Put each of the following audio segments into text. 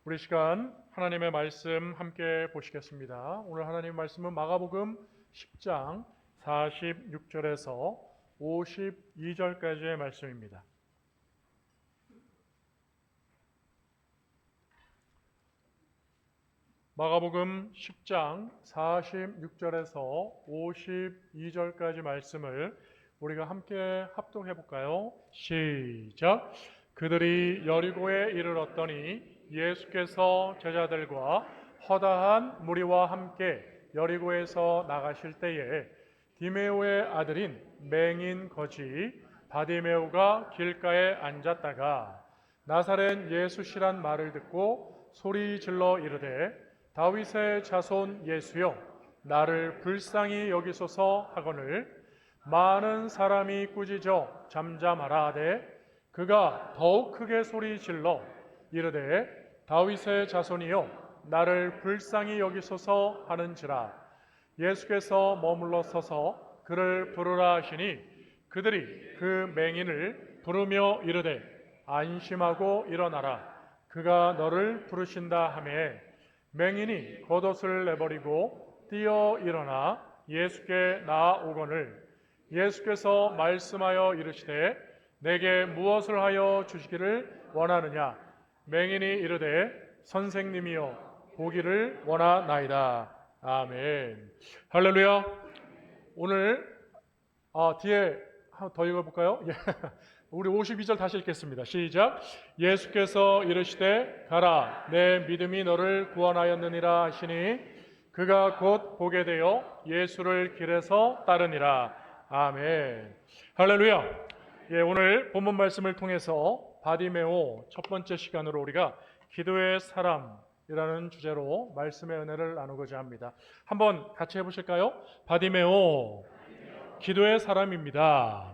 우리 시간 하나님의 말씀 함께 보시겠습니다. 오늘 하나님의 말씀은 마가복음 10장 46절에서 52절까지의 말씀입니다. 마가복음 10장 46절에서 52절까지 말씀을 우리가 함께 합독해 볼까요? 시작! 그들이 여리고에 이르렀더니 예수께서 제자들과 허다한 무리와 함께 여리고에서 나가실 때에 디메오의 아들인 맹인 거지 바디메오가 길가에 앉았다가 나사렛 예수시란 말을 듣고 소리 질러 이르되 다윗의 자손 예수여 나를 불쌍히 여기소서 하거늘 많은 사람이 꾸짖어 잠잠하라 하되 그가 더욱 크게 소리 질러 이르되 다윗의 자손이여 나를 불쌍히 여기소서 하는지라. 예수께서 머물러 서서 그를 부르라 하시니 그들이 그 맹인을 부르며 이르되 안심하고 일어나라 그가 너를 부르신다 하매 맹인이 겉옷을 내버리고 뛰어 일어나 예수께 나아오거늘 예수께서 말씀하여 이르시되 내게 무엇을 하여 주시기를 원하느냐. 맹인이 이르되 선생님이여 보기를 원하나이다. 아멘. 할렐루야. 오늘 뒤에 더 읽어볼까요? 우리 52절 다시 읽겠습니다. 시작. 예수께서 이르시되 가라 내 믿음이 너를 구원하였느니라 하시니 그가 곧 보게 되어 예수를 길에서 따르니라. 아멘. 할렐루야. 오늘 본문 말씀을 통해서 바디메오 첫 번째 시간으로 우리가 기도의 사람이라는 주제로 말씀의 은혜를 나누고자 합니다. 한번 같이 해보실까요? 바디메오, 기도의 사람입니다.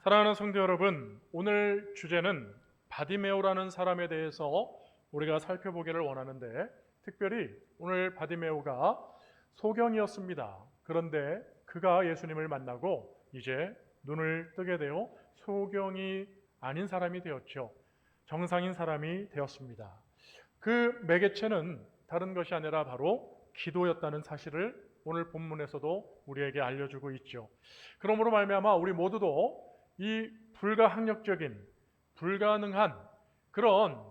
사랑하는 성도 여러분, 오늘 주제는 바디메오라는 사람에 대해서 우리가 살펴보기를 원하는데 특별히 오늘 바디메오가 소경이었습니다. 그런데 그가 예수님을 만나고 이제 눈을 뜨게 되어 소경이 아닌 사람이 되었죠. 정상인 사람이 되었습니다. 그 매개체는 다른 것이 아니라 바로 기도였다는 사실을 오늘 본문에서도 우리에게 알려주고 있죠. 그러므로 말미암아 우리 모두도 이 불가항력적인 불가능한 그런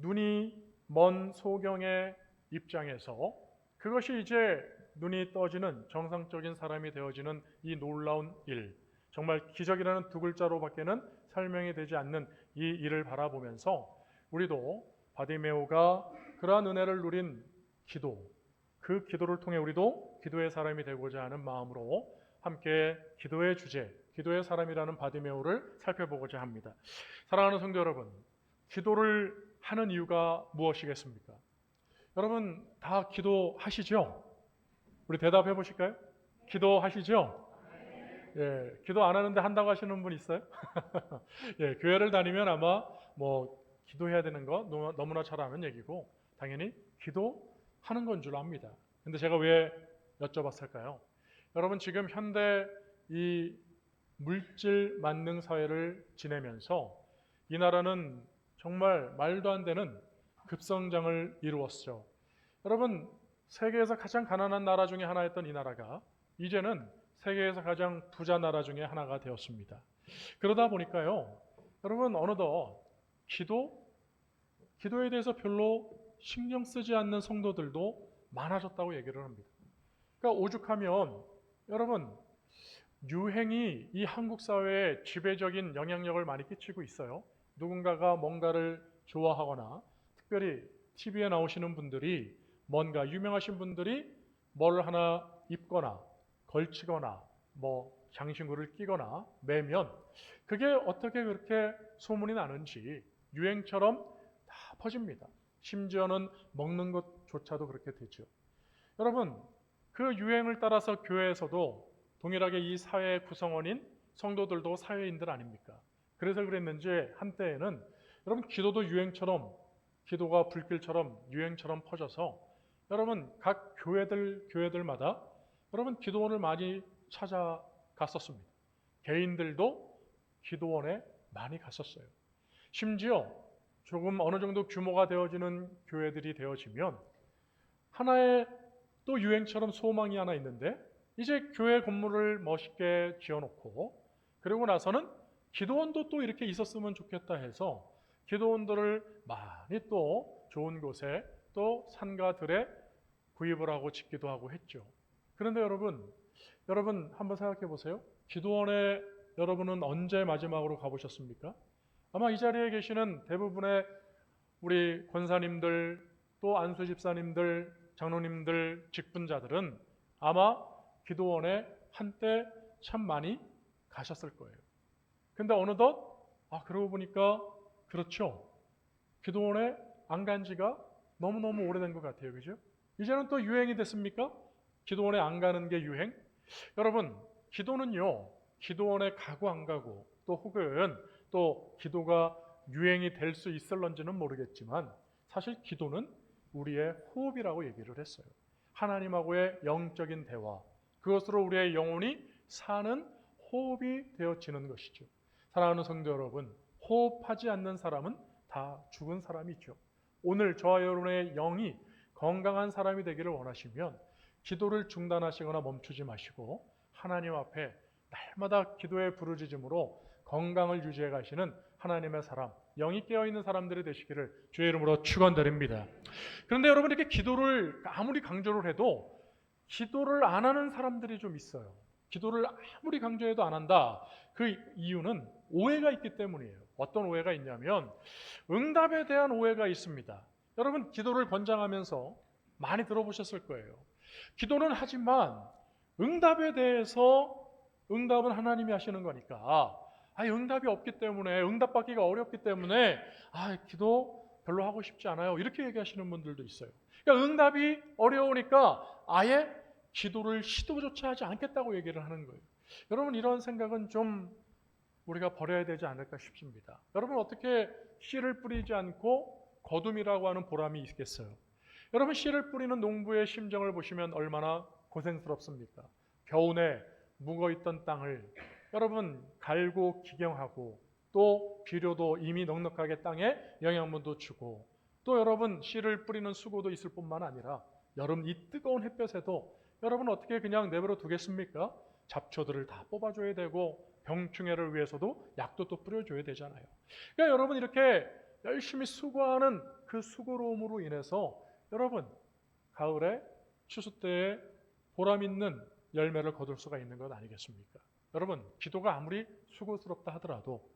눈이 먼 소경의 입장에서 그것이 이제 눈이 떠지는 정상적인 사람이 되어지는 이 놀라운 일, 정말 기적이라는 두 글자로밖에는 설명이 되지 않는 이 일을 바라보면서 우리도 바디메오가 그러한 은혜를 누린 기도, 그 기도를 통해 우리도 기도의 사람이 되고자 하는 마음으로 함께 기도의 주제, 기도의 사람이라는 바디메오를 살펴보고자 합니다. 사랑하는 성도 여러분, 기도를 하는 이유가 무엇이겠습니까? 여러분 다 기도하시죠? 우리 대답해 보실까요? 기도하시죠? 기도 안 하는데 한다고 하시는 분 있어요? 교회를 다니면 아마 기도해야 되는 거 너무나 잘 아는 얘기고 당연히 기도하는 건 줄 압니다. 근데 제가 왜 여쭤봤을까요? 여러분 지금 현대 이 물질 만능 사회를 지내면서 이 나라는 정말 말도 안 되는 급성장을 이루었죠. 여러분 세계에서 가장 가난한 나라 중에 하나였던 이 나라가 이제는 세계에서 가장 부자 나라 중에 하나가 되었습니다. 그러다 보니까요, 여러분 어느덧 기도에 대해서 별로 신경 쓰지 않는 성도들도 많아졌다고 얘기를 합니다. 그러니까 오죽하면 여러분 유행이 이 한국 사회에 지배적인 영향력을 많이 끼치고 있어요. 누군가가 뭔가를 좋아하거나 특별히 TV에 나오시는 분들이 뭔가 유명하신 분들이 뭘 하나 입거나 걸치거나 장신구를 끼거나 매면 그게 어떻게 그렇게 소문이 나는지 유행처럼 다 퍼집니다. 심지어는 먹는 것조차도 그렇게 되죠. 여러분 그 유행을 따라서 교회에서도 동일하게 이 사회의 구성원인 성도들도 사회인들 아닙니까? 그래서 그랬는지 한때에는 여러분 기도도 유행처럼 기도가 불길처럼 유행처럼 퍼져서 여러분 각 교회들마다 여러분 기도원을 많이 찾아갔었습니다. 개인들도 기도원에 많이 갔었어요. 심지어 조금 어느 정도 규모가 되어지는 교회들이 되어지면 하나의 또 유행처럼 소망이 하나 있는데, 이제 교회 건물을 멋있게 지어놓고 그리고 나서는 기도원도 또 이렇게 있었으면 좋겠다 해서 기도원들을 많이 또 좋은 곳에 또 산가들에 구입을 하고 짓기도 하고 했죠. 그런데 여러분 한번 생각해 보세요. 기도원에 여러분은 언제 마지막으로 가보셨습니까? 아마 이 자리에 계시는 대부분의 우리 권사님들, 또 안수 집사님들, 장로님들, 직분자들은 아마 기도원에 한때 참 많이 가셨을 거예요. 근데 어느덧 그러고 보니까 그렇죠. 기도원에 안 간 지가 너무너무 오래된 것 같아요. 그죠? 이제는 또 유행이 됐습니까? 기도원에 안 가는 게 유행? 여러분, 기도는요, 기도원에 가고 안 가고 또 혹은 또 기도가 유행이 될 수 있을런지는 모르겠지만 사실 기도는 우리의 호흡이라고 얘기를 했어요. 하나님하고의 영적인 대화, 그것으로 우리의 영혼이 사는 호흡이 되어지는 것이죠. 사랑하는 성도 여러분, 호흡하지 않는 사람은 다 죽은 사람이죠. 오늘 저와 여러분의 영이 건강한 사람이 되기를 원하시면 기도를 중단하시거나 멈추지 마시고 하나님 앞에 날마다 기도의 부르짖음으로 건강을 유지해 가시는 하나님의 사람, 영이 깨어있는 사람들이 되시기를 주의 이름으로 축원드립니다. 그런데 여러분, 이렇게 기도를 아무리 강조를 해도 기도를 안 하는 사람들이 좀 있어요. 기도를 아무리 강조해도 안 한다. 그 이유는 오해가 있기 때문이에요. 어떤 오해가 있냐면 응답에 대한 오해가 있습니다. 여러분, 기도를 권장하면서 많이 들어보셨을 거예요. 기도는 하지만 응답에 대해서 응답은 하나님이 하시는 거니까 응답이 없기 때문에, 응답받기가 어렵기 때문에 기도 별로 하고 싶지 않아요, 이렇게 얘기하시는 분들도 있어요. 그러니까 응답이 어려우니까 아예 기도를 시도조차 하지 않겠다고 얘기를 하는 거예요. 여러분, 이런 생각은 좀 우리가 버려야 되지 않을까 싶습니다. 여러분, 어떻게 씨를 뿌리지 않고 거둠이라고 하는 보람이 있겠어요? 여러분, 씨를 뿌리는 농부의 심정을 보시면 얼마나 고생스럽습니까? 겨우내 묵어있던 땅을 여러분 갈고 기경하고 또 비료도 이미 넉넉하게 땅에 영양분도 주고 또 여러분 씨를 뿌리는 수고도 있을 뿐만 아니라 여름 이 뜨거운 햇볕에도 여러분 어떻게 그냥 내버려 두겠습니까? 잡초들을 다 뽑아줘야 되고 병충해를 위해서도 약도 또 뿌려줘야 되잖아요. 그러니까 여러분, 이렇게 열심히 수고하는 그 수고로움으로 인해서 여러분 가을에 추수 때에 보람 있는 열매를 거둘 수가 있는 것 아니겠습니까? 여러분, 기도가 아무리 수고스럽다 하더라도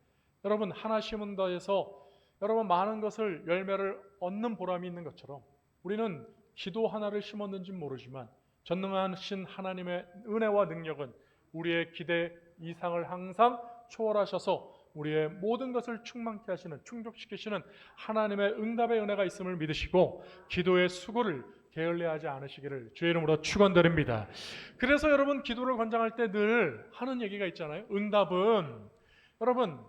여러분 하나 심은다 해서 여러분 많은 것을 열매를 얻는 보람이 있는 것처럼 우리는 기도 하나를 심었는지는 모르지만 전능하신 하나님의 은혜와 능력은 우리의 기대 이상을 항상 초월하셔서 우리의 모든 것을 충만케 하시는, 충족시키시는 하나님의 응답의 은혜가 있음을 믿으시고 기도의 수고를 게을리하지 않으시기를 주의 이름으로 축원드립니다. 그래서 여러분, 기도를 권장할 때 늘 하는 얘기가 있잖아요. 응답은 여러분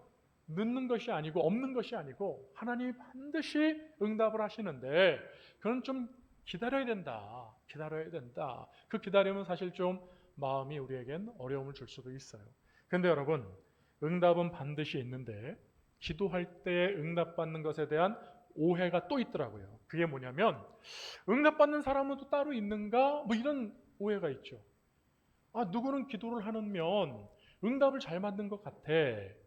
늦는 것이 아니고 없는 것이 아니고 하나님이 반드시 응답을 하시는데 그건 좀 기다려야 된다. 그 기다림은 사실 좀 마음이 우리에겐 어려움을 줄 수도 있어요. 그런데 여러분, 응답은 반드시 있는데 기도할 때 응답받는 것에 대한 오해가 또 있더라고요. 그게 뭐냐면 응답받는 사람은 또 따로 있는가? 이런 오해가 있죠. 누구는 기도를 하면 응답을 잘 받는 것 같아.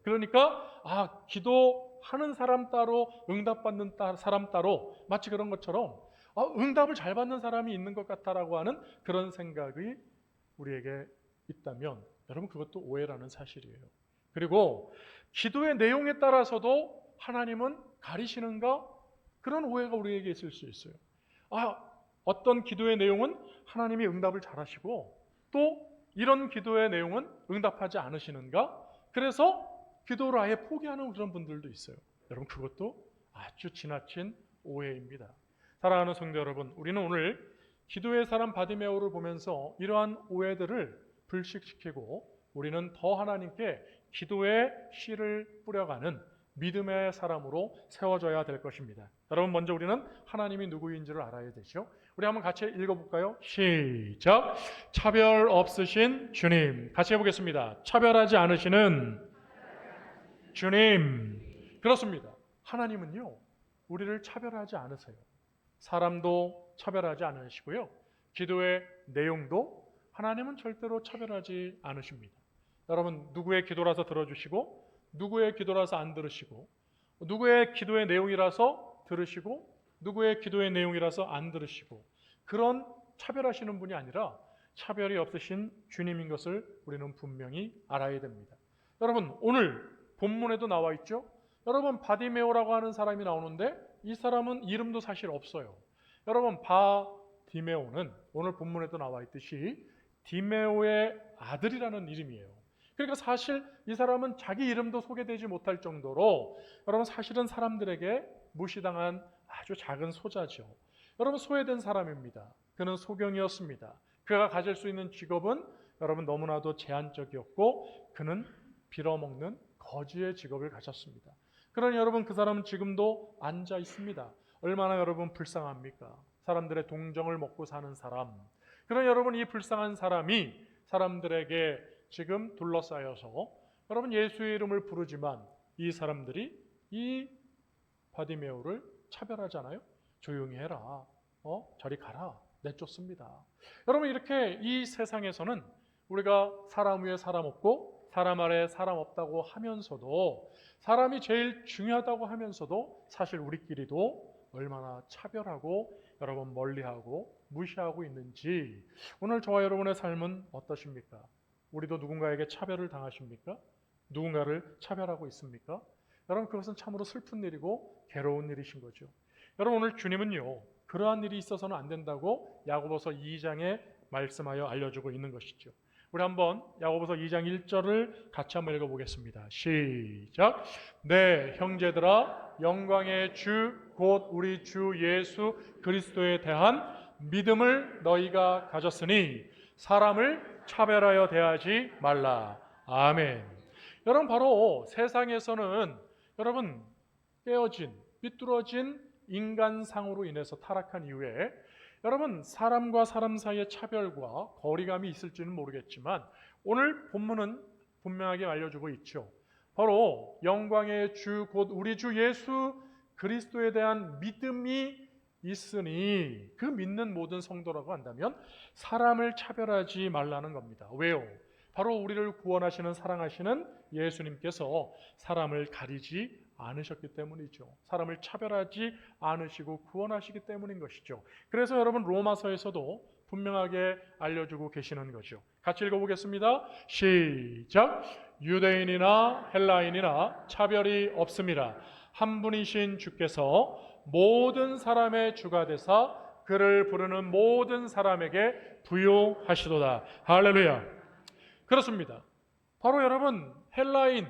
그러니까 기도하는 사람 따로 응답받는 사람 따로, 마치 그런 것처럼 응답을 잘 받는 사람이 있는 것 같다라고 하는 그런 생각이 우리에게 있다면 여러분, 그것도 오해라는 사실이에요. 그리고 기도의 내용에 따라서도 하나님은 가리시는가? 그런 오해가 우리에게 있을 수 있어요. 어떤 기도의 내용은 하나님이 응답을 잘하시고 또 이런 기도의 내용은 응답하지 않으시는가? 그래서 기도를 아예 포기하는 그런 분들도 있어요. 여러분, 그것도 아주 지나친 오해입니다. 사랑하는 성도 여러분, 우리는 오늘 기도의 사람 바디메오를 보면서 이러한 오해들을 불식시키고 우리는 더 하나님께 기도의 씨를 뿌려가는 믿음의 사람으로 세워져야 될 것입니다. 여러분, 먼저 우리는 하나님이 누구인지를 알아야 되죠. 우리 한번 같이 읽어볼까요? 시작! 차별 없으신 주님. 같이 해보겠습니다. 차별하지 않으시는 주님. 그렇습니다. 하나님은요, 우리를 차별하지 않으세요. 사람도 차별하지 않으시고요. 기도의 내용도 하나님은 절대로 차별하지 않으십니다. 여러분, 누구의 기도라서 들어주시고 누구의 기도라서 안 들으시고 누구의 기도의 내용이라서 들으시고 누구의 기도의 내용이라서 안 들으시고 그런 차별하시는 분이 아니라 차별이 없으신 주님인 것을 우리는 분명히 알아야 됩니다. 여러분, 오늘 본문에도 나와 있죠. 여러분, 바디메오라고 하는 사람이 나오는데 이 사람은 이름도 사실 없어요. 여러분, 바디메오는 오늘 본문에도 나와 있듯이 디메오의 아들이라는 이름이에요. 그러니까 사실 이 사람은 자기 이름도 소개되지 못할 정도로 여러분 사실은 사람들에게 무시당한 아주 작은 소자죠. 여러분, 소외된 사람입니다. 그는 소경이었습니다. 그가 가질 수 있는 직업은 여러분 너무나도 제한적이었고 그는 빌어먹는 거지의 직업을 가졌습니다. 그러니 여러분, 그 사람은 지금도 앉아 있습니다. 얼마나 여러분 불쌍합니까? 사람들의 동정을 먹고 사는 사람. 그러니 여러분, 이 불쌍한 사람이 사람들에게 지금 둘러싸여서 여러분 예수의 이름을 부르지만 이 사람들이 이 바디메오를 차별하잖아요. 조용히 해라. 저리 가라. 내쫓습니다. 여러분, 이렇게 이 세상에서는 우리가 사람 위에 사람 없고 사람 아래에 사람 없다고 하면서도 사람이 제일 중요하다고 하면서도 사실 우리끼리도 얼마나 차별하고 여러분 멀리하고 무시하고 있는지 오늘 저와 여러분의 삶은 어떠십니까? 우리도 누군가에게 차별을 당하십니까? 누군가를 차별하고 있습니까? 여러분, 그것은 참으로 슬픈 일이고 괴로운 일이신 거죠. 여러분, 오늘 주님은요 그러한 일이 있어서는 안 된다고 야고보서 2장에 말씀하여 알려주고 있는 것이죠. 우리 한번 야고보서 2장 1절을 같이 한번 읽어보겠습니다. 시작. 네, 형제들아, 영광의 주 곧 우리 주 예수 그리스도에 대한 믿음을 너희가 가졌으니 사람을 차별하여 대하지 말라. 아멘. 여러분, 바로 세상에서는 여러분 깨어진 삐뚤어진 인간상으로 인해서 타락한 이후에 여러분 사람과 사람 사이의 차별과 거리감이 있을지는 모르겠지만 오늘 본문은 분명하게 알려주고 있죠. 바로 영광의 주 곧 우리 주 예수 그리스도에 대한 믿음이 있으니 그 믿는 모든 성도라고 한다면 사람을 차별하지 말라는 겁니다. 왜요? 바로 우리를 구원하시는 사랑하시는 예수님께서 사람을 가리지 않으셨기 때문이죠. 사람을 차별하지 않으시고 구원하시기 때문인 것이죠. 그래서 여러분 로마서에서도 분명하게 알려주고 계시는 거죠. 같이 읽어보겠습니다. 시작. 유대인이나 헬라인이나 차별이 없습니다. 한 분이신 주께서 모든 사람의 주가 되사 그를 부르는 모든 사람에게 부요하시도다. 할렐루야. 그렇습니다. 바로 여러분 헬라인,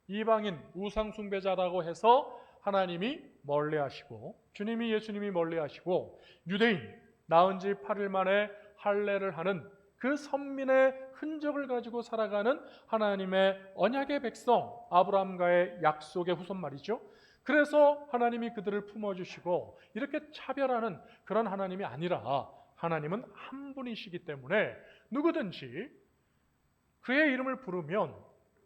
이방인, 우상 숭배자라고 해서 하나님이 멀리하시고 주님이 예수님이 멀리하시고 유대인, 나은 지 8일 만에 할례를 하는 그 선민의 흔적을 가지고 살아가는 하나님의 언약의 백성 아브라함과의 약속의 후손 말이죠. 그래서 하나님이 그들을 품어주시고 이렇게 차별하는 그런 하나님이 아니라 하나님은 한 분이시기 때문에 누구든지 그의 이름을 부르면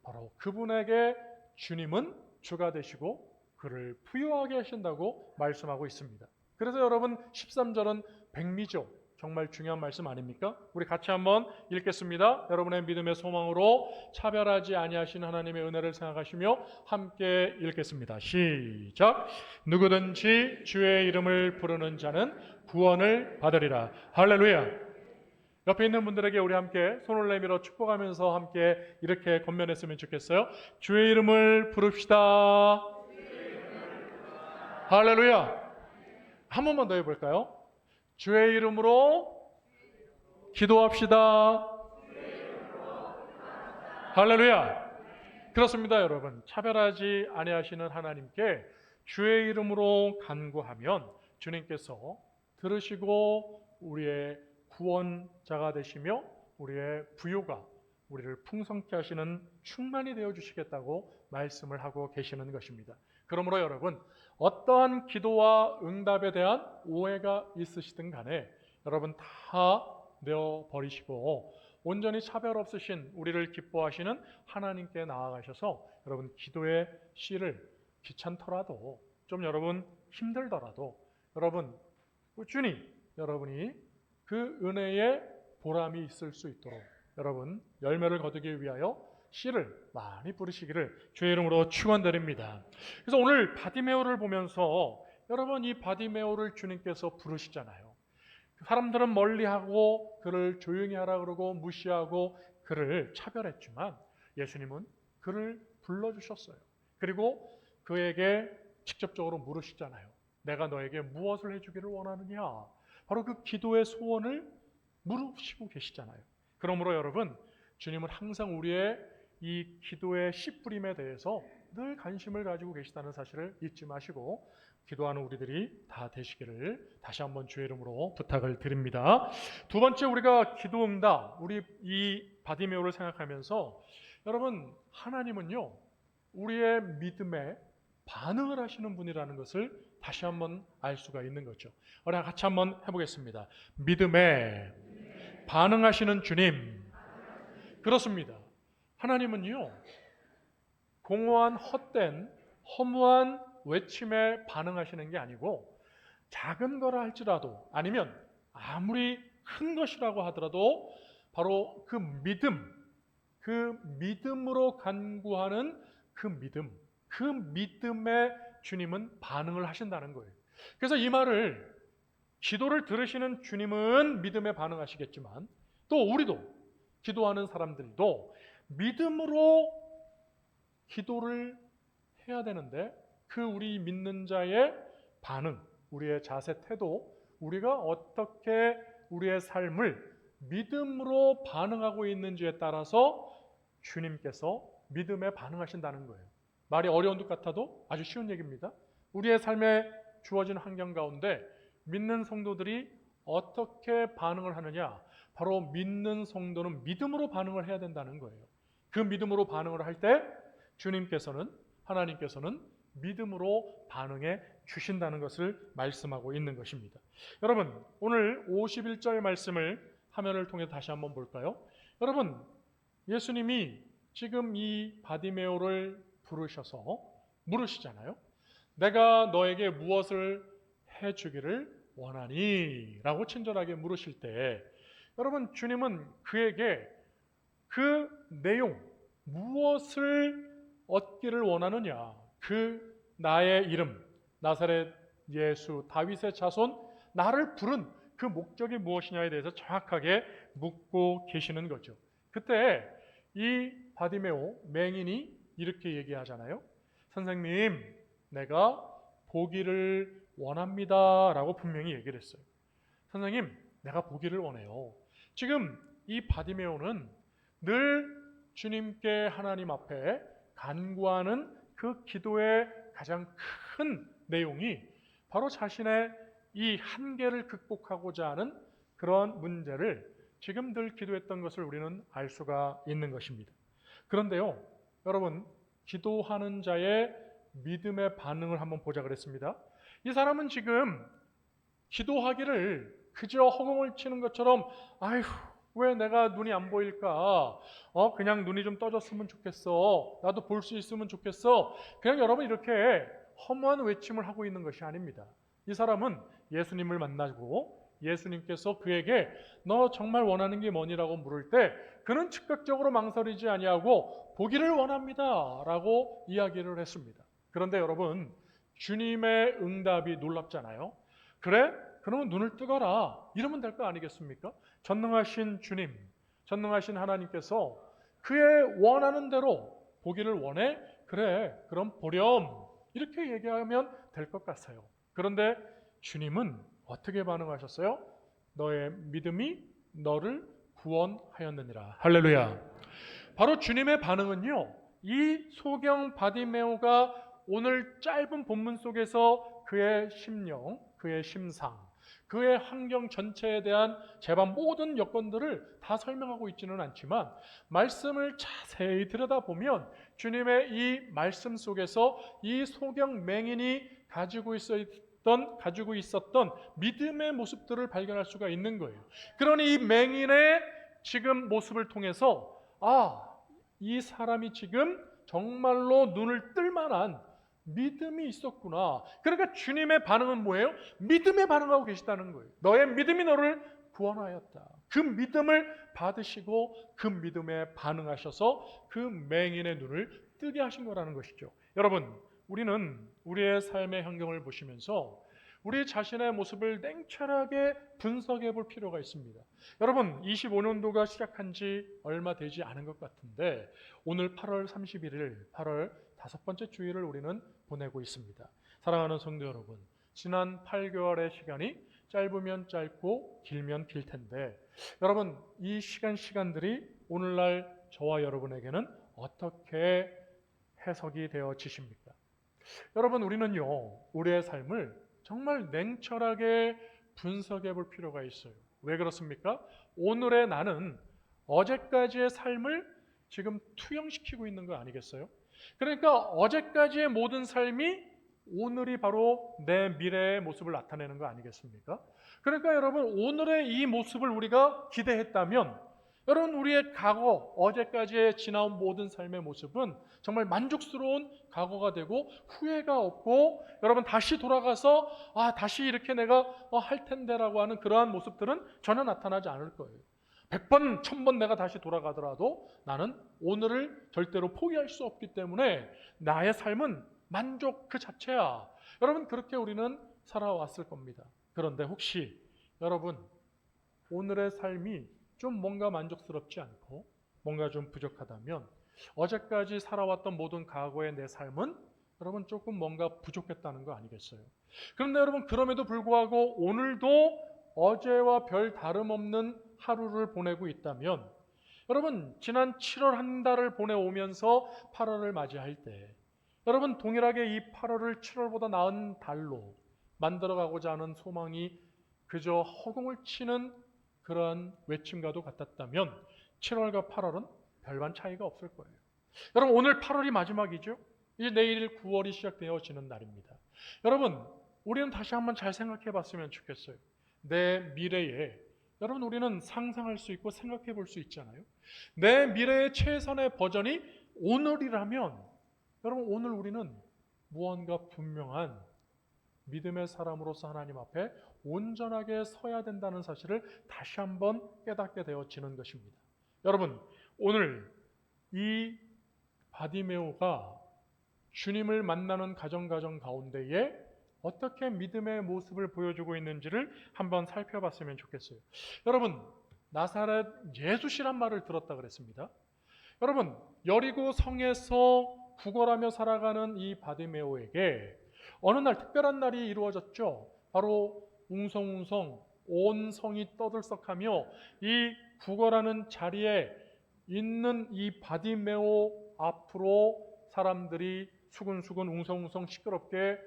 바로 그분에게 주님은 주가 되시고 그를 부유하게 하신다고 말씀하고 있습니다. 그래서 여러분 13절은 백미죠. 정말 중요한 말씀 아닙니까? 우리 같이 한번 읽겠습니다. 여러분의 믿음의 소망으로 차별하지 아니하신 하나님의 은혜를 생각하시며 함께 읽겠습니다. 시작. 누구든지 주의 이름을 부르는 자는 구원을 받으리라. 할렐루야. 옆에 있는 분들에게 우리 함께 손을 내밀어 축복하면서 함께 이렇게 권면했으면 좋겠어요. 주의 이름을 부릅시다. 할렐루야. 한 번만 더 해볼까요? 주의 이름으로 기도합시다. 할렐루야. 그렇습니다, 여러분. 차별하지 아니하시는 하나님께 주의 이름으로 간구하면 주님께서 들으시고 우리의 구원자가 되시며 우리의 부요가 우리를 풍성케 하시는 충만이 되어 주시겠다고 말씀을 하고 계시는 것입니다. 그러므로 여러분 어떠한 기도와 응답에 대한 오해가 있으시든 간에 여러분 다 내어버리시고 온전히 차별 없으신 우리를 기뻐하시는 하나님께 나아가셔서 여러분 기도의 씨를 귀찮더라도 좀 여러분 힘들더라도 여러분 꾸준히 여러분이 그 은혜의 보람이 있을 수 있도록 여러분 열매를 거두기 위하여 씨를 많이 뿌리시기를 주의 이름으로 축원드립니다. 그래서 오늘 바디메오를 보면서 여러분 이 바디메오를 주님께서 부르시잖아요. 사람들은 멀리하고 그를 조용히 하라 그러고 무시하고 그를 차별했지만 예수님은 그를 불러주셨어요. 그리고 그에게 직접적으로 물으시잖아요. 내가 너에게 무엇을 해주기를 원하느냐? 바로 그 기도의 소원을 물으시고 계시잖아요. 그러므로 여러분 주님은 항상 우리의 이 기도의 씨뿌림에 대해서 늘 관심을 가지고 계시다는 사실을 잊지 마시고 기도하는 우리들이 다 되시기를 다시 한번 주의 이름으로 부탁을 드립니다. 두 번째 우리가 기도 응답, 우리 이 바디메오를 생각하면서 여러분 하나님은요 우리의 믿음에 반응을 하시는 분이라는 것을 다시 한번 알 수가 있는 거죠. 우리 같이 한번 해보겠습니다. 믿음에 반응하시는 주님. 그렇습니다. 하나님은요 공허한 헛된 허무한 외침에 반응하시는 게 아니고 작은 거라 할지라도 아니면 아무리 큰 것이라고 하더라도 바로 그 믿음으로 간구하는 그 믿음에 주님은 반응을 하신다는 거예요. 그래서 이 말을 기도를 들으시는 주님은 믿음에 반응하시겠지만 또 우리도 기도하는 사람들도 믿음으로 기도를 해야 되는데 그 우리 믿는 자의 반응, 우리의 자세, 태도, 우리가 어떻게 우리의 삶을 믿음으로 반응하고 있는지에 따라서 주님께서 믿음에 반응하신다는 거예요. 말이 어려운 것 같아도 아주 쉬운 얘기입니다. 우리의 삶에 주어진 환경 가운데 믿는 성도들이 어떻게 반응을 하느냐? 바로 믿는 성도는 믿음으로 반응을 해야 된다는 거예요. 그 믿음으로 반응을 할 때 하나님께서는 믿음으로 반응해 주신다는 것을 말씀하고 있는 것입니다. 여러분, 오늘 51절 말씀을 화면을 통해 다시 한번 볼까요? 여러분, 예수님이 지금 이 바디메오를 부르셔서 물으시잖아요. 내가 너에게 무엇을 해주기를 원하니? 라고 친절하게 물으실 때 여러분 주님은 그에게 그 내용 무엇을 얻기를 원하느냐 그 나의 이름 나사렛 예수 다윗의 자손 나를 부른 그 목적이 무엇이냐에 대해서 정확하게 묻고 계시는 거죠. 그때 이 바디메오 맹인이 이렇게 얘기하잖아요. 선생님 내가 보기를 원합니다 라고 분명히 얘기를 했어요. 선생님 내가 보기를 원해요. 지금 이 바디메오는 늘 주님께 하나님 앞에 간구하는 그 기도의 가장 큰 내용이 바로 자신의 이 한계를 극복하고자 하는 그런 문제를 지금 늘 기도했던 것을 우리는 알 수가 있는 것입니다. 그런데요 여러분 기도하는 자의 믿음의 반응을 한번 보자 그랬습니다. 이 사람은 지금 기도하기를 그저 허공을 치는 것처럼 아휴 왜 내가 눈이 안 보일까? 그냥 눈이 좀 떠졌으면 좋겠어. 나도 볼 수 있으면 좋겠어. 그냥 여러분 이렇게 허무한 외침을 하고 있는 것이 아닙니다. 이 사람은 예수님을 만나고 예수님께서 그에게 너 정말 원하는 게 뭐니라고 물을 때 그는 즉각적으로 망설이지 아니하고 보기를 원합니다 라고 이야기를 했습니다. 그런데 여러분 주님의 응답이 놀랍잖아요. 그래? 그러면 눈을 뜨거라 이러면 될 거 아니겠습니까? 전능하신 주님, 전능하신 하나님께서 그의 원하는 대로 보기를 원해? 그래, 그럼 보렴 이렇게 얘기하면 될 것 같아요. 그런데 주님은 어떻게 반응하셨어요? 너의 믿음이 너를 구원하였느니라. 할렐루야. 바로 주님의 반응은요 이 소경 바디메오가 오늘 짧은 본문 속에서 그의 심령, 그의 심상, 그의 환경 전체에 대한 재반 모든 여건들을 다 설명하고 있지는 않지만 말씀을 자세히 들여다보면 주님의 이 말씀 속에서 이 소경 맹인이 가지고 있었던 믿음의 모습들을 발견할 수가 있는 거예요. 그러니 이 맹인의 지금 모습을 통해서 이 사람이 지금 정말로 눈을 뜰 만한 믿음이 있었구나. 그러니까 주님의 반응은 뭐예요? 믿음에 반응하고 계시다는 거예요. 너의 믿음이 너를 구원하였다. 그 믿음을 받으시고 그 믿음에 반응하셔서 그 맹인의 눈을 뜨게 하신 거라는 것이죠. 여러분, 우리는 우리의 삶의 환경을 보시면서 우리 자신의 모습을 냉철하게 분석해 볼 필요가 있습니다. 여러분, 25년도가 시작한 지 얼마 되지 않은 것 같은데 오늘 8월 31일, 8월 5번째 주일을 우리는 보내고 있습니다. 사랑하는 성도 여러분, 지난 8개월의 시간이 짧으면 짧고 길면 길 텐데 여러분, 이 시간들이 오늘날 저와 여러분에게는 어떻게 해석이 되어지십니까? 여러분, 우리는요, 우리의 삶을 정말 냉철하게 분석해 볼 필요가 있어요. 왜 그렇습니까? 오늘의 나는 어제까지의 삶을 지금 투영시키고 있는 거 아니겠어요? 그러니까 어제까지의 모든 삶이 오늘이 바로 내 미래의 모습을 나타내는 거 아니겠습니까? 그러니까 여러분, 오늘의 이 모습을 우리가 기대했다면 여러분, 우리의 과거, 어제까지의 지나온 모든 삶의 모습은 정말 만족스러운 과거가 되고 후회가 없고 여러분 다시 돌아가서 다시 이렇게 내가 할 텐데라고 하는 그러한 모습들은 전혀 나타나지 않을 거예요. 100번, 1000번 내가 다시 돌아가더라도 나는 오늘을 절대로 포기할 수 없기 때문에 나의 삶은 만족 그 자체야. 여러분, 그렇게 우리는 살아왔을 겁니다. 그런데 혹시 여러분, 오늘의 삶이 좀 뭔가 만족스럽지 않고 뭔가 좀 부족하다면 어제까지 살아왔던 모든 과거의 내 삶은 여러분 조금 뭔가 부족했다는 거 아니겠어요? 그런데 여러분, 그럼에도 불구하고 오늘도 어제와 별 다름없는 하루를 보내고 있다면 여러분, 지난 7월 한 달을 보내오면서 8월을 맞이할 때 여러분, 동일하게 이 8월을 7월보다 나은 달로 만들어가고자 하는 소망이 그저 허공을 치는 그러한 외침과도 같았다면 7월과 8월은 별반 차이가 없을 거예요. 여러분, 오늘 8월이 마지막이죠. 이제 내일 9월이 시작되어지는 날입니다. 여러분, 우리는 다시 한번 잘 생각해 봤으면 좋겠어요. 내 미래에 여러분, 우리는 상상할 수 있고 생각해 볼 수 있잖아요. 내 미래의 최선의 버전이 오늘이라면 여러분, 오늘 우리는 무언가 분명한 믿음의 사람으로서 하나님 앞에 온전하게 서야 된다는 사실을 다시 한번 깨닫게 되어지는 것입니다. 여러분, 오늘 이 바디메오가 주님을 만나는 가정 가운데에 어떻게 믿음의 모습을 보여주고 있는지를 한번 살펴봤으면 좋겠어요. 여러분, 나사렛 예수시란 말을 들었다 그랬습니다. 여러분, 여리고 성에서 구걸하며 살아가는 이 바디메오에게 어느 날 특별한 날이 이루어졌죠. 바로 웅성웅성 온 성이 떠들썩하며 이 구걸하는 자리에 있는 이 바디메오 앞으로 사람들이 수근수근 웅성웅성 시끄럽게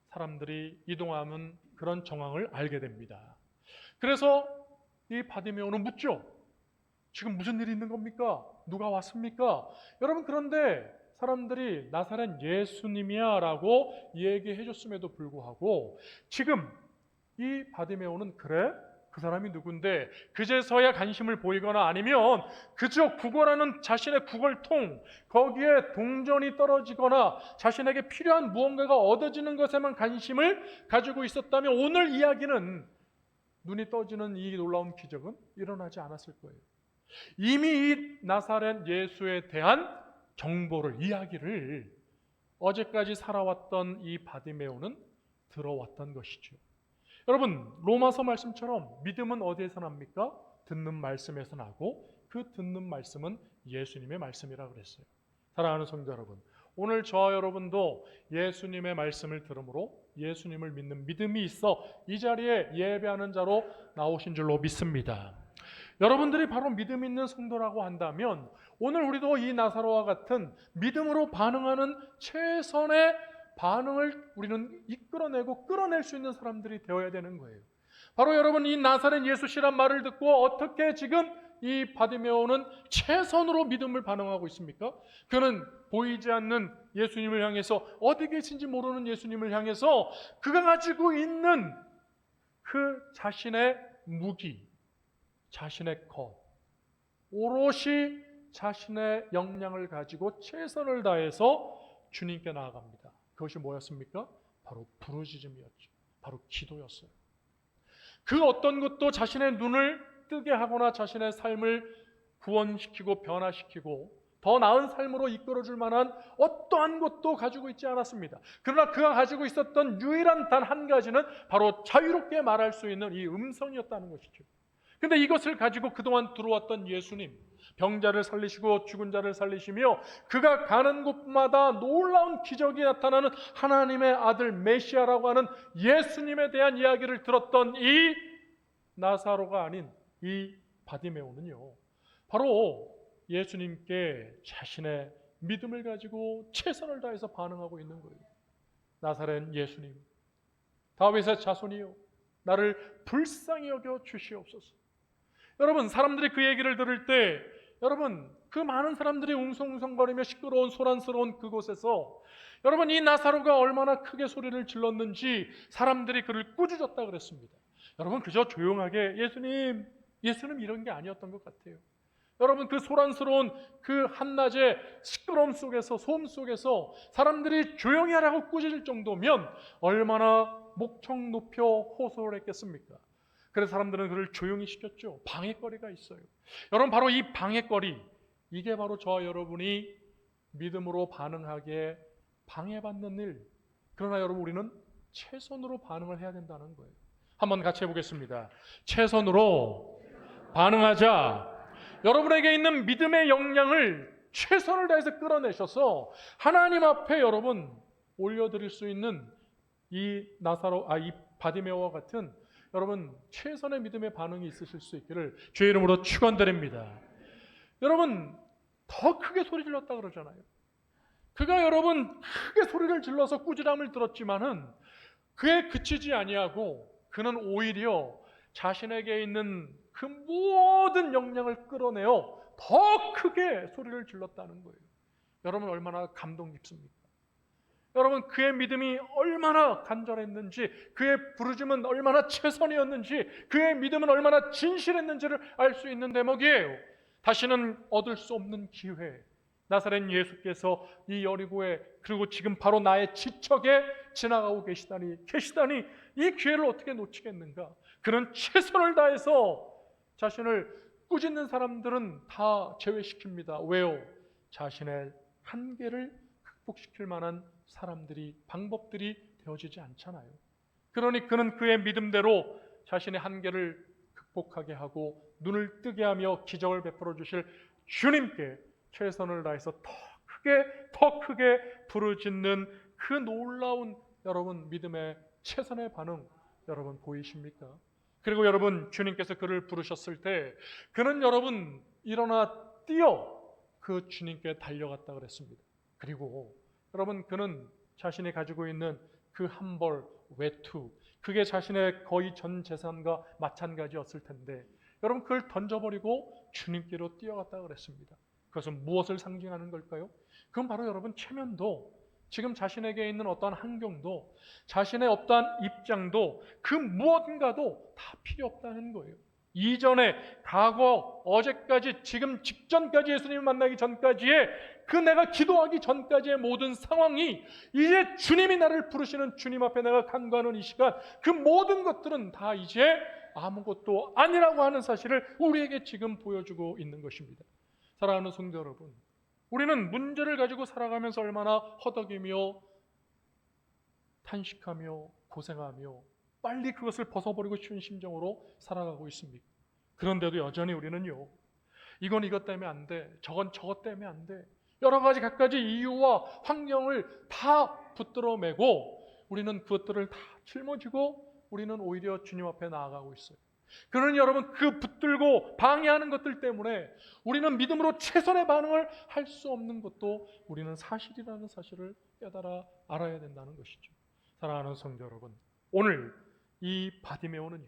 사람들이 이동하는 그런 정황을 알게 됩니다. 그래서 이 바디메오는 묻죠. 지금 무슨 일이 있는 겁니까? 누가 왔습니까? 여러분, 그런데 사람들이 나사렛 예수님이야 라고 얘기해 줬음에도 불구하고 지금 이 바디메오는 그래? 그 사람이 누군데? 그제서야 관심을 보이거나 아니면 그저 구걸하는 자신의 구걸통 거기에 동전이 떨어지거나 자신에게 필요한 무언가가 얻어지는 것에만 관심을 가지고 있었다면 오늘 이야기는 눈이 떠지는 이 놀라운 기적은 일어나지 않았을 거예요. 이미 이 나사렛 예수에 대한 정보를, 이야기를 어제까지 살아왔던 이 바디메오는 들어왔던 것이죠. 여러분, 로마서 말씀처럼 믿음은 어디에서 납니까? 듣는 말씀에서 나고 그 듣는 말씀은 예수님의 말씀이라 그랬어요. 사랑하는 성도 여러분, 오늘 저와 여러분도 예수님의 말씀을 들음으로 예수님을 믿는 믿음이 있어 이 자리에 예배하는 자로 나오신 줄로 믿습니다. 여러분들이 바로 믿음 있는 성도라고 한다면 오늘 우리도 이 나사로와 같은 믿음으로 반응하는 최선의 반응을 우리는 이끌어내고 끌어낼 수 있는 사람들이 되어야 되는 거예요. 바로 여러분, 이 나사렛 예수시란 말을 듣고 어떻게 지금 이 바디메오는 최선으로 믿음을 반응하고 있습니까? 그는 보이지 않는 예수님을 향해서, 어디 계신지 모르는 예수님을 향해서 그가 가지고 있는 그 자신의 무기, 자신의 것, 오롯이 자신의 역량을 가지고 최선을 다해서 주님께 나아갑니다. 그것이 뭐였습니까? 바로 부르짖음이었죠. 바로 기도였어요. 그 어떤 것도 자신의 눈을 뜨게 하거나 자신의 삶을 구원시키고 변화시키고 더 나은 삶으로 이끌어줄 만한 어떠한 것도 가지고 있지 않았습니다. 그러나 그가 가지고 있었던 유일한 단 한 가지는 바로 자유롭게 말할 수 있는 이 음성이었다는 것이죠. 근데 이것을 가지고 그동안 들어왔던 예수님, 병자를 살리시고 죽은 자를 살리시며 그가 가는 곳마다 놀라운 기적이 나타나는 하나님의 아들 메시아라고 하는 예수님에 대한 이야기를 들었던 이 나사로가 아닌 이 바디메오는요, 바로 예수님께 자신의 믿음을 가지고 최선을 다해서 반응하고 있는 거예요. 나사렛 예수님, 다윗의 자손이요, 나를 불쌍히 여겨 주시옵소서. 여러분, 사람들이 그 얘기를 들을 때, 여러분, 그 많은 사람들이 웅성웅성거리며 시끄러운 소란스러운 그곳에서 여러분, 이 나사로가 얼마나 크게 소리를 질렀는지 사람들이 그를 꾸짖었다 그랬습니다. 여러분, 그저 조용하게 예수님 이런 게 아니었던 것 같아요. 여러분, 그 소란스러운 그 한낮의 시끄러움 속에서, 소음 속에서 사람들이 조용히 하라고 꾸짖을 정도면 얼마나 목청 높여 호소를 했겠습니까? 그래서 사람들은 그를 조용히 시켰죠. 방해거리가 있어요. 여러분, 바로 이 방해거리, 이게 바로 저와 여러분이 믿음으로 반응하기에 방해받는 일. 그러나 여러분, 우리는 최선으로 반응을 해야 된다는 거예요. 한번 같이 해보겠습니다. 최선으로 반응하자. 여러분에게 있는 믿음의 역량을 최선을 다해서 끌어내셔서 하나님 앞에 여러분 올려드릴 수 있는 이 바디메오와 같은 여러분 최선의 믿음의 반응이 있으실 수 있기를 주의 이름으로 축원드립니다. 여러분, 더 크게 소리 질렀다 그러잖아요. 그가 여러분 크게 소리를 질러서 꾸지람을 들었지만은 그에 그치지 아니하고 그는 오히려 자신에게 있는 그 모든 역량을 끌어내어 더 크게 소리를 질렀다는 거예요. 여러분, 얼마나 감동 깊습니까? 여러분, 그의 믿음이 얼마나 간절했는지, 그의 부르짖음은 얼마나 최선이었는지, 그의 믿음은 얼마나 진실했는지를 알 수 있는 대목이에요. 다시는 얻을 수 없는 기회, 나사렛 예수께서 이 여리고에, 그리고 지금 바로 나의 지척에 지나가고 계시다니 이 기회를 어떻게 놓치겠는가? 그는 최선을 다해서 자신을 꾸짖는 사람들은 다 제외시킵니다. 왜요? 자신의 한계를 극복시킬 만한 사람들이, 방법들이 되어지지 않잖아요. 그러니 그는 그의 믿음대로 자신의 한계를 극복하게 하고 눈을 뜨게 하며 기적을 베풀어 주실 주님께 최선을 다해서 더 크게 부르짖는 그 놀라운 여러분 믿음의 최선의 반응 여러분 보이십니까? 그리고 여러분, 주님께서 그를 부르셨을 때 그는 여러분 일어나 뛰어 그 주님께 달려갔다 그랬습니다. 그리고 여러분, 그는 자신이 가지고 있는 그 한 벌 외투, 그게 자신의 거의 전 재산과 마찬가지였을 텐데 여러분, 그걸 던져버리고 주님께로 뛰어갔다 그랬습니다. 그것은 무엇을 상징하는 걸까요? 그건 바로 여러분 체면도, 지금 자신에게 있는 어떠한 환경도, 자신의 어떠한 입장도, 그 무엇인가도 다 필요 없다는 거예요. 이전에, 과거, 어제까지, 지금 직전까지, 예수님을 만나기 전까지의 그 내가 기도하기 전까지의 모든 상황이 이제 주님이 나를 부르시는 주님 앞에 내가 간구하는 이 시간, 그 모든 것들은 다 이제 아무것도 아니라고 하는 사실을 우리에게 지금 보여주고 있는 것입니다. 사랑하는 성도 여러분, 우리는 문제를 가지고 살아가면서 얼마나 허덕이며 탄식하며 고생하며 빨리 그것을 벗어버리고 싶은 심정으로 살아가고 있습니까? 그런데도 여전히 우리는요, 이건 이것 때문에 안 돼, 저건 저것 때문에 안 돼, 여러 가지 갖가지 이유와 환경을 다 붙들어 매고 우리는 그것들을 다 짊어지고 우리는 오히려 주님 앞에 나아가고 있어요. 그러니 여러분, 그 붙들고 방해하는 것들 때문에 우리는 믿음으로 최선의 반응을 할 수 없는 것도 우리는 사실이라는 사실을 깨달아 알아야 된다는 것이죠. 사랑하는 성도 여러분, 오늘 이 바디메오는요,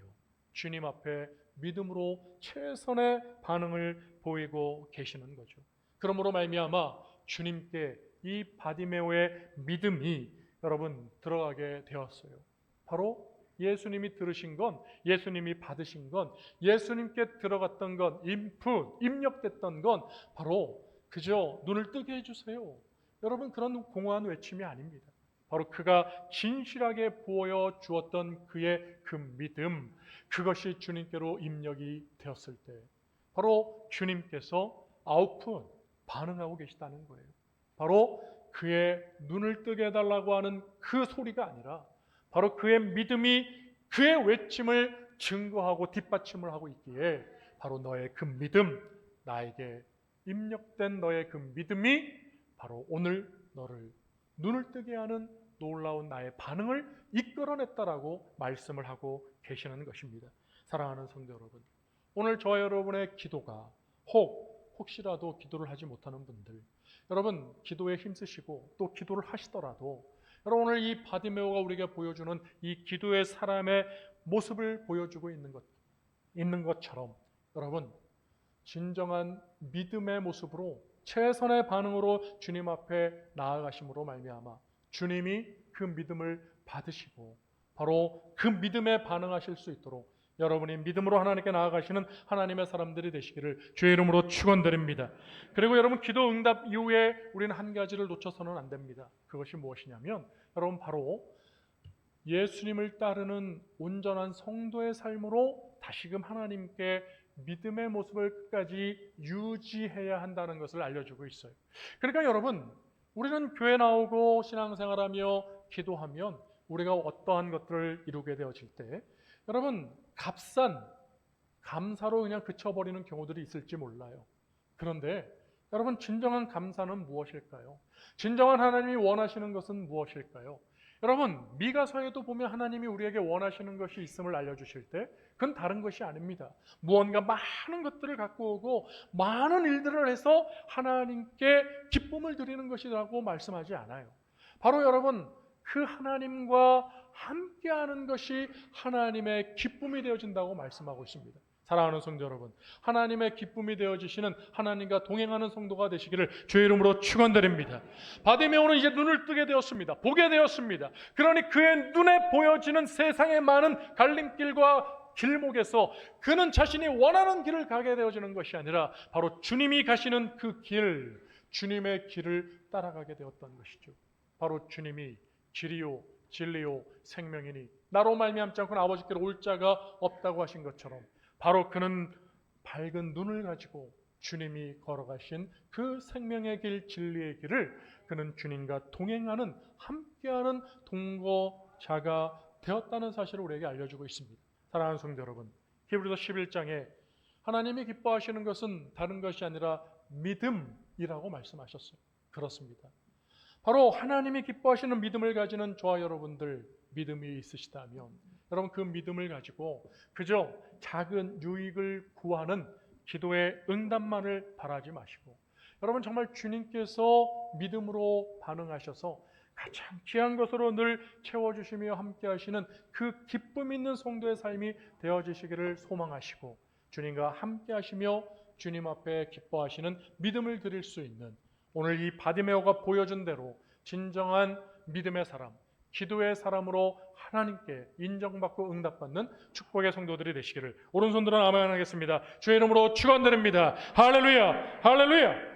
주님 앞에 믿음으로 최선의 반응을 보이고 계시는 거죠. 그러므로 말미암아 주님께 이 바디메오의 믿음이 여러분 들어가게 되었어요. 바로 예수님이 들으신 건, 예수님이 받으신 건, 예수님께 들어갔던 건, 입력됐던 건 바로 그저 눈을 뜨게 해주세요, 여러분 그런 공허한 외침이 아닙니다. 바로 그가 진실하게 보여 주었던 그의 그 믿음, 그것이 주님께로 입력이 되었을 때 바로 주님께서 아우픈 반응하고 계시다는 거예요. 바로 그의 눈을 뜨게 해달라고 하는 그 소리가 아니라 바로 그의 믿음이 그의 외침을 증거하고 뒷받침을 하고 있기에 바로 너의 그 믿음, 나에게 입력된 너의 그 믿음이 바로 오늘 너를 눈을 뜨게 하는 놀라운 나의 반응을 이끌어냈다라고 말씀을 하고 계시는 것입니다. 사랑하는 성도 여러분, 오늘 저와 여러분의 기도가 혹시라도 기도를 하지 못하는 분들, 여러분 기도에 힘쓰시고 또 기도를 하시더라도 여러분 오늘 이 바디메오가 우리에게 보여주는 이 기도의 사람의 모습을 보여주고 있는 것처럼 여러분 진정한 믿음의 모습으로 최선의 반응으로 주님 앞에 나아가심으로 말미암아 주님이 그 믿음을 받으시고 바로 그 믿음에 반응하실 수 있도록 여러분이 믿음으로 하나님께 나아가시는 하나님의 사람들이 되시기를 주의 이름으로 축원드립니다. 그리고 여러분 기도 응답 이후에 우리는 한 가지를 놓쳐서는 안 됩니다. 그것이 무엇이냐면 여러분 바로 예수님을 따르는 온전한 성도의 삶으로 다시금 하나님께 믿음의 모습을 끝까지 유지해야 한다는 것을 알려주고 있어요. 그러니까 여러분 우리는 교회 나오고 신앙생활하며 기도하면 우리가 어떠한 것들을 이루게 되어질 때 여러분 값싼 감사로 그냥 그쳐버리는 경우들이 있을지 몰라요. 그런데 여러분 진정한 감사는 무엇일까요? 진정한 하나님이 원하시는 것은 무엇일까요? 여러분 미가서에도 보면 하나님이 우리에게 원하시는 것이 있음을 알려주실 때 그건 다른 것이 아닙니다. 무언가 많은 것들을 갖고 오고 많은 일들을 해서 하나님께 기쁨을 드리는 것이라고 말씀하지 않아요. 바로 여러분 그 하나님과 함께하는 것이 하나님의 기쁨이 되어진다고 말씀하고 있습니다. 사랑하는 성도 여러분, 하나님의 기쁨이 되어지시는 하나님과 동행하는 성도가 되시기를 주의 이름으로 축원드립니다. 바디메오는 이제 눈을 뜨게 되었습니다. 보게 되었습니다. 그러니 그의 눈에 보여지는 세상의 많은 갈림길과 길목에서 그는 자신이 원하는 길을 가게 되어지는 것이 아니라 바로 주님이 가시는 그 길, 주님의 길을 따라가게 되었던 것이죠. 바로 주님이 길이요 진리요 생명이니 나로 말미암지 않고는 아버지께로 올 자가 없다고 하신 것처럼 바로 그는 밝은 눈을 가지고 주님이 걸어가신 그 생명의 길 진리의 길을 그는 주님과 동행하는 함께하는 동거자가 되었다는 사실을 우리에게 알려주고 있습니다. 사랑하는 성도 여러분, 히브리서 11장에 하나님이 기뻐하시는 것은 다른 것이 아니라 믿음이라고 말씀하셨어요. 그렇습니다. 바로 하나님이 기뻐하시는 믿음을 가지는 저와 여러분들 믿음이 있으시다면 여러분 그 믿음을 가지고 그저 작은 유익을 구하는 기도의 응답만을 바라지 마시고 여러분 정말 주님께서 믿음으로 반응하셔서 가장 귀한 것으로 늘 채워주시며 함께하시는 그 기쁨 있는 성도의 삶이 되어지시기를 소망하시고 주님과 함께하시며 주님 앞에 기뻐하시는 믿음을 드릴 수 있는 오늘 이 바디메오가 보여준 대로 진정한 믿음의 사람, 기도의 사람으로 하나님께 인정받고 응답받는 축복의 성도들이 되시기를 오른손 들어 아멘 하겠습니다. 주의 이름으로 축원드립니다. 할렐루야, 할렐루야.